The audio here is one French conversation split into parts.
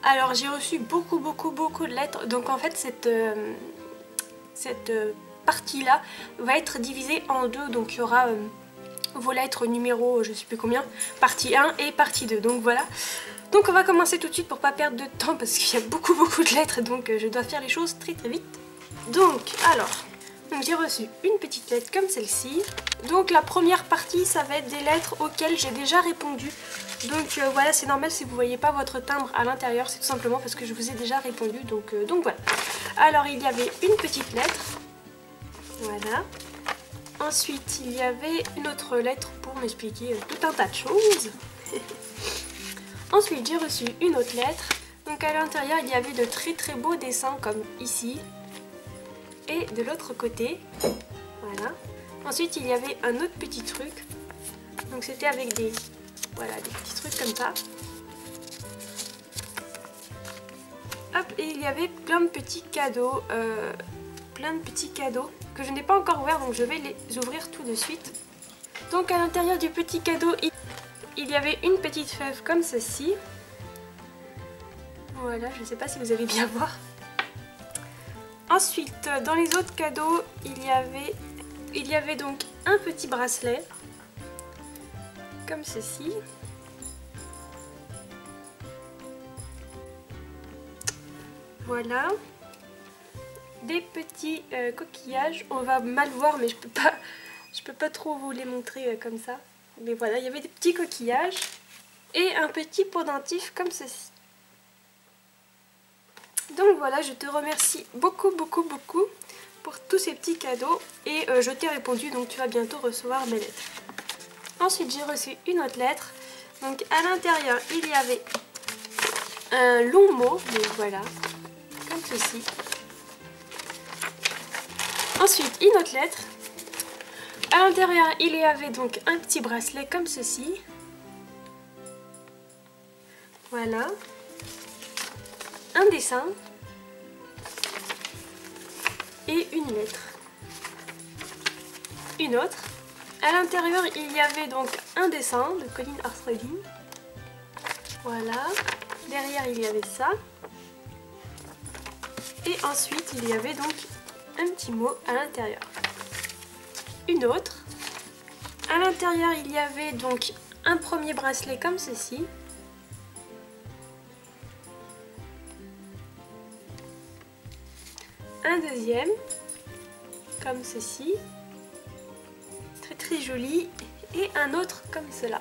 Alors j'ai reçu beaucoup de lettres, donc en fait cette partie là va être divisée en deux, donc il y aura vos lettres numéro je sais plus combien, partie 1 et partie 2, donc voilà. Donc on va commencer tout de suite pour pas perdre de temps parce qu'il y a beaucoup de lettres, donc je dois faire les choses très vite. Donc j'ai reçu une petite lettre comme celle-ci. Donc la première partie ça va être des lettres auxquelles j'ai déjà répondu. Donc voilà, c'est normal si vous voyez pas votre timbre à l'intérieur, c'est tout simplement parce que je vous ai déjà répondu, donc voilà. Alors il y avait une petite lettre, voilà. Ensuite il y avait une autre lettre pour m'expliquer tout un tas de choses. Ensuite j'ai reçu une autre lettre, donc à l'intérieur il y avait de très beaux dessins comme ici. Et de l'autre côté, voilà. Ensuite il y avait un autre petit truc, donc c'était avec des petits trucs comme ça. Hop, et il y avait plein de petits cadeaux, que je n'ai pas encore ouvert, donc je vais les ouvrir tout de suite. Donc à l'intérieur du petit cadeau, il y avait une petite fève comme ceci. Voilà, je ne sais pas si vous allez bien voir. Ensuite, dans les autres cadeaux, il y avait donc un petit bracelet, comme ceci. Voilà. Des petits coquillages, on va mal voir mais je peux pas trop vous les montrer comme ça. Mais voilà, il y avait des petits coquillages et un petit pendentif comme ceci. Donc voilà, je te remercie beaucoup pour tous ces petits cadeaux et je t'ai répondu, donc tu vas bientôt recevoir mes lettres. Ensuite j'ai reçu une autre lettre, donc à l'intérieur il y avait un long mot, donc voilà, comme ceci. Ensuite une autre lettre, à l'intérieur il y avait donc un petit bracelet comme ceci, voilà. Un dessin et une lettre. Une autre. À l'intérieur, il y avait donc un dessin de Colin Armstrong. Voilà. Derrière, il y avait ça. Et ensuite, il y avait donc un petit mot à l'intérieur. Une autre. À l'intérieur, il y avait donc un premier bracelet comme ceci. Un deuxième, comme ceci, très joli, et un autre comme cela.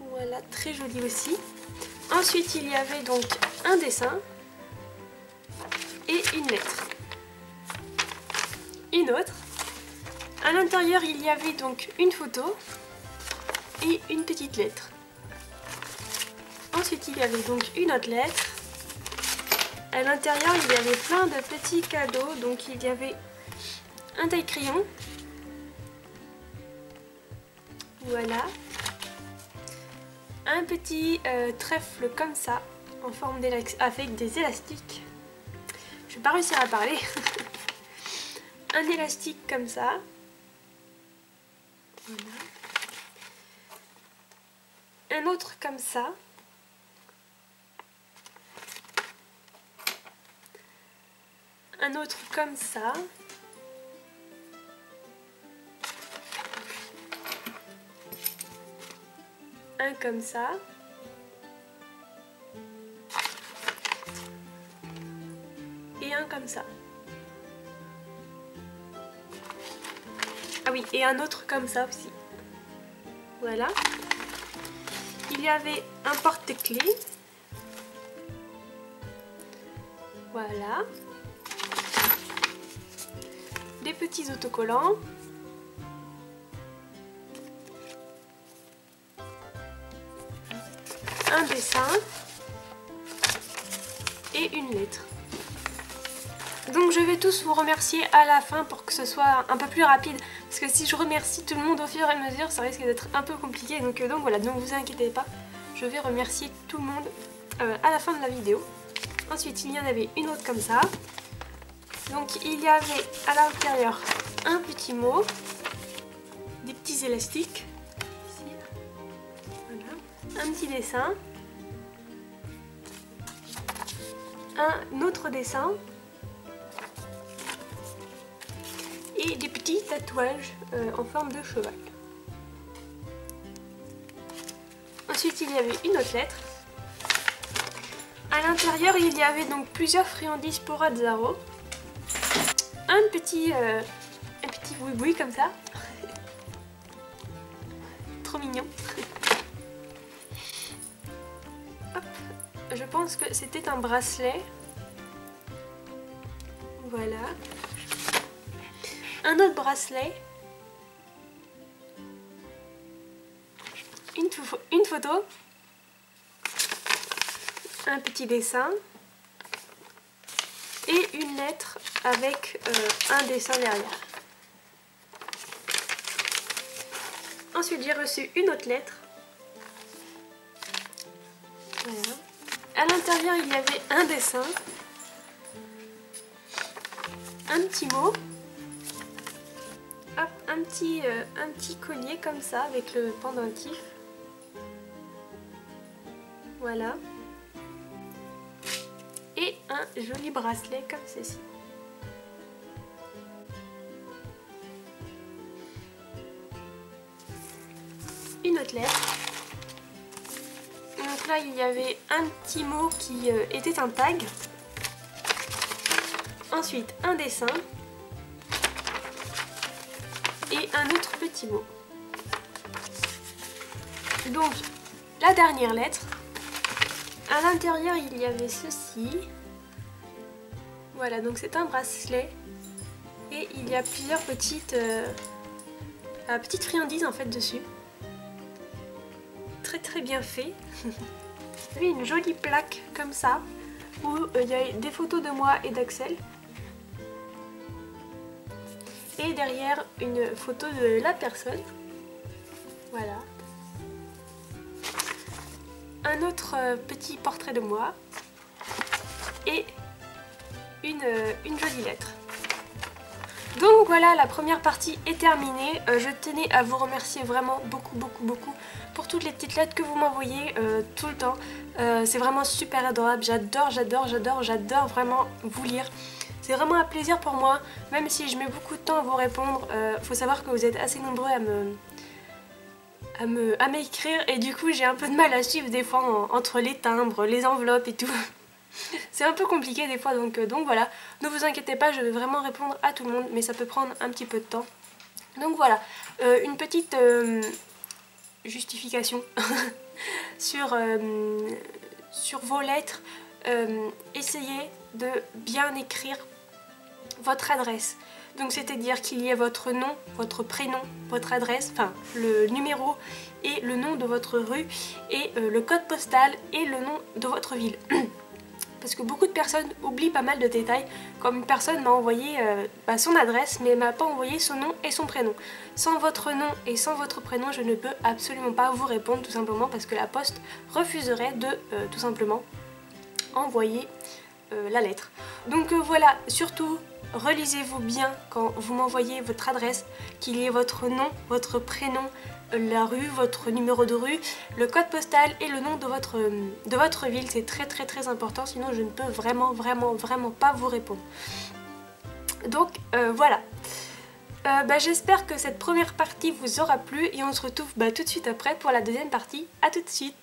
Voilà, très joli aussi. Ensuite, il y avait donc un dessin et une lettre. Une autre. À l'intérieur, il y avait donc une photo et une petite lettre. Ensuite, il y avait donc une autre lettre. À l'intérieur, il y avait plein de petits cadeaux, donc il y avait un taille-crayon, voilà, un petit trèfle comme ça, en forme avec des élastiques, je vais pas réussir à parler, un élastique comme ça, voilà, un autre comme ça, un autre comme ça, un comme ça, et un comme ça. Ah oui, et un autre comme ça aussi. Voilà. Il y avait un porte-clés. Voilà. Des petits autocollants. Un dessin. Et une lettre. Donc je vais tous vous remercier à la fin pour que ce soit un peu plus rapide. Parce que si je remercie tout le monde au fur et à mesure, ça risque d'être un peu compliqué. Donc voilà, ne vous inquiétez pas. Je vais remercier tout le monde à la fin de la vidéo. Ensuite, il y en avait une autre comme ça. Donc il y avait à l'intérieur un petit mot, des petits élastiques, ici, voilà. un petit dessin, un autre dessin et des petits tatouages en forme de cheval. Ensuite il y avait une autre lettre. À l'intérieur il y avait donc plusieurs friandises pour Azzaro. Un petit boui-boui comme ça. Trop mignon. Hop. Je pense que c'était un bracelet. Voilà. Un autre bracelet. Une photo. Un petit dessin. Et une lettre avec un dessin derrière. Ensuite j'ai reçu une autre lettre. Voilà. À l'intérieur il y avait un dessin, un petit mot, hop, un petit collier comme ça avec le pendentif. Voilà. Et un joli bracelet comme ceci. Une autre lettre. Donc là il y avait un petit mot qui était un tag. Ensuite un dessin. Et un autre petit mot. Donc la dernière lettre. À l'intérieur il y avait ceci. Voilà, donc c'est un bracelet. Et il y a plusieurs petites friandises en fait dessus. Très bien fait. Vous avez une jolie plaque comme ça où il y a des photos de moi et d'Axel. Et derrière une photo de la personne. Voilà. Un autre petit portrait de moi. Et une jolie lettre. Donc voilà, la première partie est terminée. Je tenais à vous remercier vraiment beaucoup pour toutes les petites lettres que vous m'envoyez tout le temps. C'est vraiment super adorable. J'adore vraiment vous lire. C'est vraiment un plaisir pour moi, même si je mets beaucoup de temps à vous répondre. Faut savoir que vous êtes assez nombreux à m'écrire et du coup j'ai un peu de mal à suivre des fois entre les timbres, les enveloppes et tout. C'est un peu compliqué des fois, donc voilà. Ne vous inquiétez pas, je vais vraiment répondre à tout le monde, mais ça peut prendre un petit peu de temps. Donc voilà, une petite justification sur vos lettres. Essayez de bien écrire votre adresse. Donc c'est-à-dire qu'il y ait votre nom, votre prénom, votre adresse, enfin le numéro et le nom de votre rue et le code postal et le nom de votre ville. Parce que beaucoup de personnes oublient pas mal de détails, comme une personne m'a envoyé son adresse mais m'a pas envoyé son nom et son prénom. Sans votre nom et sans votre prénom, je ne peux absolument pas vous répondre, tout simplement parce que la poste refuserait de tout simplement envoyer la lettre. Donc voilà, surtout relisez-vous bien quand vous m'envoyez votre adresse, qu'il y ait votre nom, votre prénom, la rue, votre numéro de rue, le code postal et le nom de votre ville. C'est très important, sinon je ne peux vraiment pas vous répondre. Donc voilà. J'espère que cette première partie vous aura plu et on se retrouve tout de suite après pour la deuxième partie. À tout de suite.